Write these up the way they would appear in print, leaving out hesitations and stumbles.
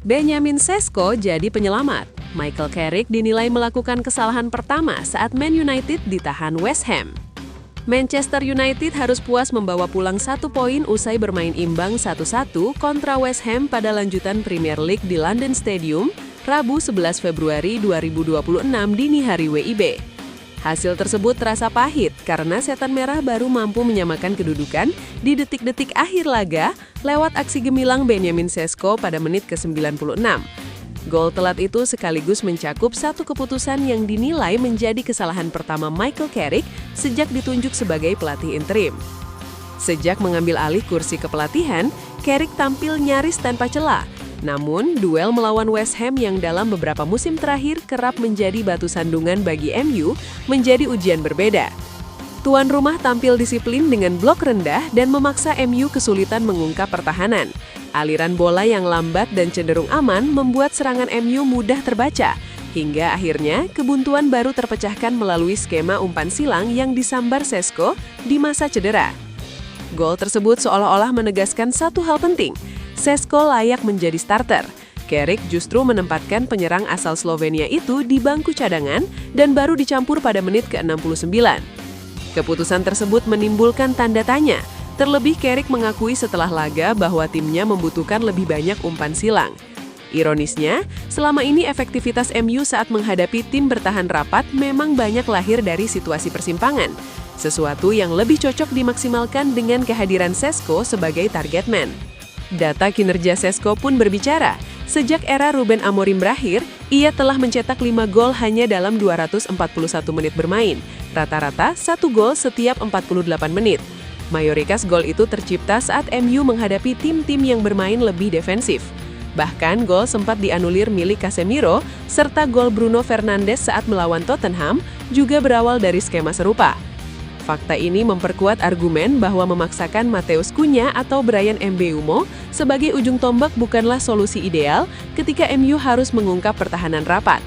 Benjamin Sesko jadi penyelamat. Michael Carrick dinilai melakukan kesalahan pertama saat Man United ditahan West Ham. Manchester United harus puas membawa pulang 1 poin usai bermain imbang 1-1 kontra West Ham pada lanjutan Premier League di London Stadium, Rabu 11 Februari 2026 dini hari WIB. Hasil tersebut terasa pahit karena Setan Merah baru mampu menyamakan kedudukan di detik-detik akhir laga lewat aksi gemilang Benjamin Sesko pada menit ke-96. Gol telat itu sekaligus mencakup satu keputusan yang dinilai menjadi kesalahan pertama Michael Carrick sejak ditunjuk sebagai pelatih interim. Sejak mengambil alih kursi kepelatihan, Carrick tampil nyaris tanpa celah. Namun, duel melawan West Ham yang dalam beberapa musim terakhir kerap menjadi batu sandungan bagi MU menjadi ujian berbeda. Tuan rumah tampil disiplin dengan blok rendah dan memaksa MU kesulitan mengungkap pertahanan. Aliran bola yang lambat dan cenderung aman membuat serangan MU mudah terbaca, hingga akhirnya kebuntuan baru terpecahkan melalui skema umpan silang yang disambar Sesko di masa cedera. Gol tersebut seolah-olah menegaskan satu hal penting. Sesko layak menjadi starter. Carrick justru menempatkan penyerang asal Slovenia itu di bangku cadangan dan baru dicampur pada menit ke-69. Keputusan tersebut menimbulkan tanda tanya. Terlebih Carrick mengakui setelah laga bahwa timnya membutuhkan lebih banyak umpan silang. Ironisnya, selama ini efektivitas MU saat menghadapi tim bertahan rapat memang banyak lahir dari situasi persimpangan. Sesuatu yang lebih cocok dimaksimalkan dengan kehadiran Sesko sebagai target man. Data kinerja Sesko pun berbicara. Sejak era Ruben Amorim berakhir, ia telah mencetak 5 gol hanya dalam 241 menit bermain. Rata-rata 1 gol setiap 48 menit. Mayoritas gol itu tercipta saat MU menghadapi tim-tim yang bermain lebih defensif. Bahkan gol sempat dianulir milik Casemiro, serta gol Bruno Fernandes saat melawan Tottenham juga berawal dari skema serupa. Fakta ini memperkuat argumen bahwa memaksakan Matheus Cunha atau Bryan Mbeumo sebagai ujung tombak bukanlah solusi ideal ketika MU harus mengungkap pertahanan rapat.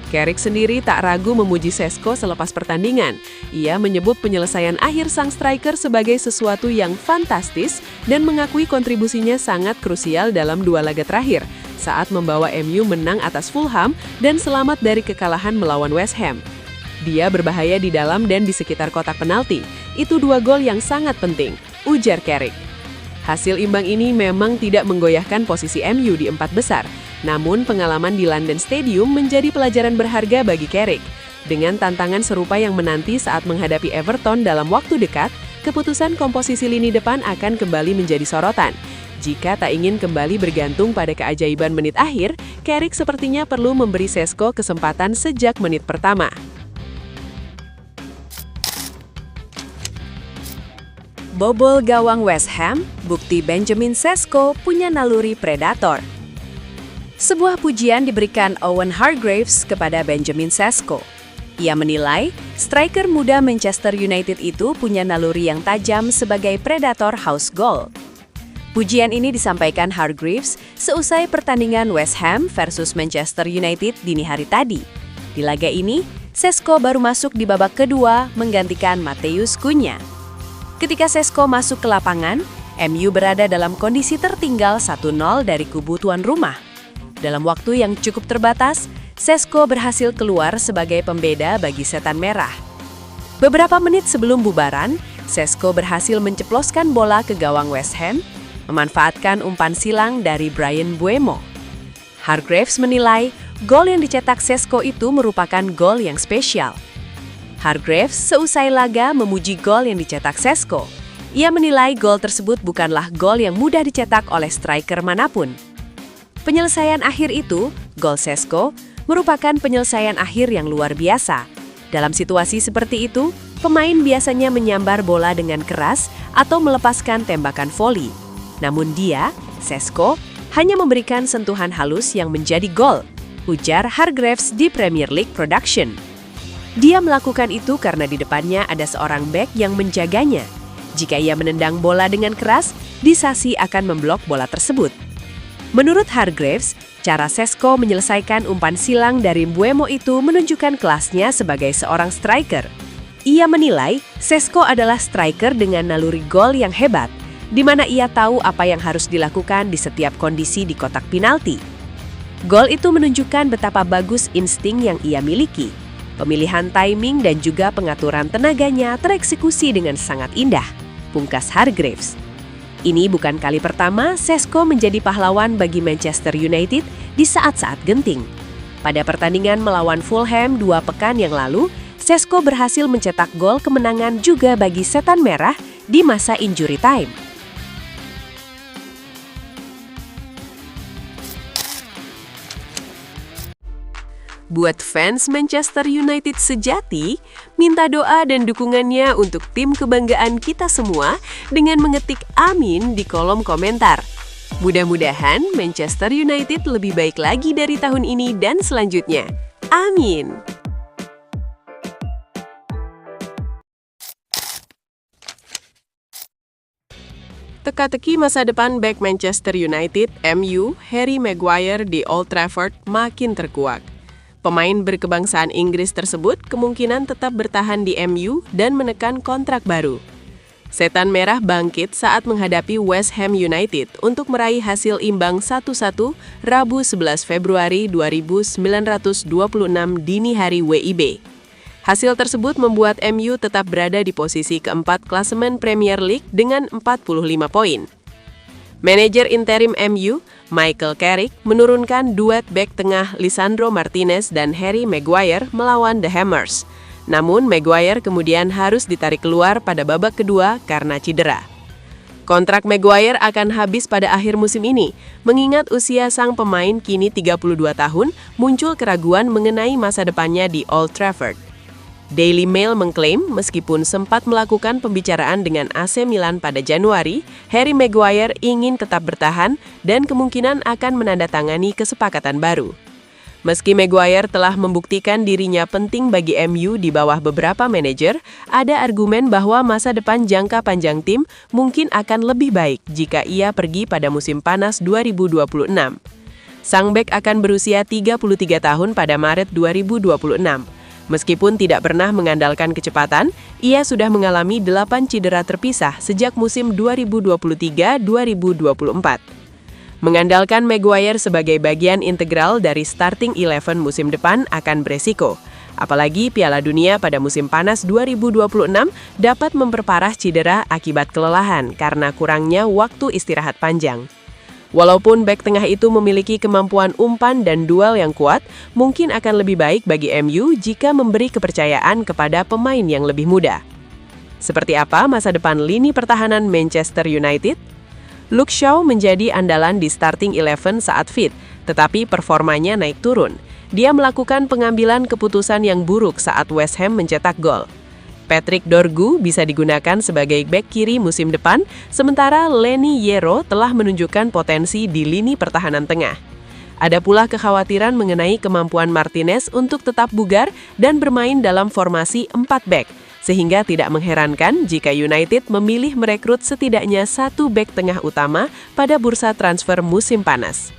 Carrick sendiri tak ragu memuji Sesko selepas pertandingan. Ia menyebut penyelesaian akhir sang striker sebagai sesuatu yang fantastis dan mengakui kontribusinya sangat krusial dalam 2 laga terakhir saat membawa MU menang atas Fulham dan selamat dari kekalahan melawan West Ham. Dia berbahaya di dalam dan di sekitar kotak penalti. Itu 2 gol yang sangat penting, ujar Carrick. Hasil imbang ini memang tidak menggoyahkan posisi MU di 4 besar. Namun pengalaman di London Stadium menjadi pelajaran berharga bagi Carrick. Dengan tantangan serupa yang menanti saat menghadapi Everton dalam waktu dekat, keputusan komposisi lini depan akan kembali menjadi sorotan. Jika tak ingin kembali bergantung pada keajaiban menit akhir, Carrick sepertinya perlu memberi Sesko kesempatan sejak menit pertama. Bobol gawang West Ham, bukti Benjamin Sesko punya naluri predator. Sebuah pujian diberikan Owen Hargreaves kepada Benjamin Sesko. Ia menilai, striker muda Manchester United itu punya naluri yang tajam sebagai predator house goal. Pujian ini disampaikan Hargreaves seusai pertandingan West Ham versus Manchester United dini hari tadi. Di laga ini, Sesko baru masuk di babak kedua menggantikan Matheus Cunha. Ketika Sesko masuk ke lapangan, MU berada dalam kondisi tertinggal 1-0 dari kubu tuan rumah. Dalam waktu yang cukup terbatas, Sesko berhasil keluar sebagai pembeda bagi Setan Merah. Beberapa menit sebelum bubaran, Sesko berhasil menceploskan bola ke gawang West Ham, memanfaatkan umpan silang dari Bryan Mbeumo. Hargreaves menilai, gol yang dicetak Sesko itu merupakan gol yang spesial. Hargreaves seusai laga memuji gol yang dicetak Sesko. Ia menilai gol tersebut bukanlah gol yang mudah dicetak oleh striker manapun. Penyelesaian akhir itu, gol Sesko, merupakan penyelesaian akhir yang luar biasa. Dalam situasi seperti itu, pemain biasanya menyambar bola dengan keras atau melepaskan tembakan voli. Namun dia, Sesko, hanya memberikan sentuhan halus yang menjadi gol, ujar Hargreaves di Premier League Production. Dia melakukan itu karena di depannya ada seorang bek yang menjaganya. Jika ia menendang bola dengan keras, Disasi akan memblok bola tersebut. Menurut Hargreaves, cara Sesko menyelesaikan umpan silang dari Mbeumo itu menunjukkan kelasnya sebagai seorang striker. Ia menilai Sesko adalah striker dengan naluri gol yang hebat, di mana ia tahu apa yang harus dilakukan di setiap kondisi di kotak penalti. Gol itu menunjukkan betapa bagus insting yang ia miliki. Pemilihan timing dan juga pengaturan tenaganya tereksekusi dengan sangat indah, pungkas Hargreaves. Ini bukan kali pertama Šeško menjadi pahlawan bagi Manchester United di saat-saat genting. Pada pertandingan melawan Fulham 2 pekan yang lalu, Šeško berhasil mencetak gol kemenangan juga bagi Setan Merah di masa injury time. Buat fans Manchester United sejati, minta doa dan dukungannya untuk tim kebanggaan kita semua dengan mengetik amin di kolom komentar. Mudah-mudahan Manchester United lebih baik lagi dari tahun ini dan selanjutnya. Amin! Teka-teki masa depan bek Manchester United, MU, Harry Maguire di Old Trafford makin terkuak. Pemain berkebangsaan Inggris tersebut kemungkinan tetap bertahan di MU dan menekan kontrak baru. Setan Merah bangkit saat menghadapi West Ham United untuk meraih hasil imbang 1-1 Rabu 11 Februari 2926 dini hari WIB. Hasil tersebut membuat MU tetap berada di posisi keempat klasemen Premier League dengan 45 poin. Manajer interim MU, Michael Carrick, menurunkan duet bek tengah Lisandro Martinez dan Harry Maguire melawan The Hammers. Namun, Maguire kemudian harus ditarik keluar pada babak kedua karena cedera. Kontrak Maguire akan habis pada akhir musim ini. Mengingat usia sang pemain kini 32 tahun, muncul keraguan mengenai masa depannya di Old Trafford. Daily Mail mengklaim meskipun sempat melakukan pembicaraan dengan AC Milan pada Januari, Harry Maguire ingin tetap bertahan dan kemungkinan akan menandatangani kesepakatan baru. Meski Maguire telah membuktikan dirinya penting bagi MU di bawah beberapa manajer, ada argumen bahwa masa depan jangka panjang tim mungkin akan lebih baik jika ia pergi pada musim panas 2026. Sang bek akan berusia 33 tahun pada Maret 2026. Meskipun tidak pernah mengandalkan kecepatan, ia sudah mengalami 8 cedera terpisah sejak musim 2023-2024. Mengandalkan Maguire sebagai bagian integral dari starting 11 musim depan akan beresiko. Apalagi Piala Dunia pada musim panas 2026 dapat memperparah cedera akibat kelelahan karena kurangnya waktu istirahat panjang. Walaupun bek tengah itu memiliki kemampuan umpan dan duel yang kuat, mungkin akan lebih baik bagi MU jika memberi kepercayaan kepada pemain yang lebih muda. Seperti apa masa depan lini pertahanan Manchester United? Luke Shaw menjadi andalan di starting 11 saat fit, tetapi performanya naik turun. Dia melakukan pengambilan keputusan yang buruk saat West Ham mencetak gol. Patrick Dorgu bisa digunakan sebagai bek kiri musim depan, sementara Leny Yero telah menunjukkan potensi di lini pertahanan tengah. Ada pula kekhawatiran mengenai kemampuan Martinez untuk tetap bugar dan bermain dalam formasi 4 bek, sehingga tidak mengherankan jika United memilih merekrut setidaknya 1 bek tengah utama pada bursa transfer musim panas.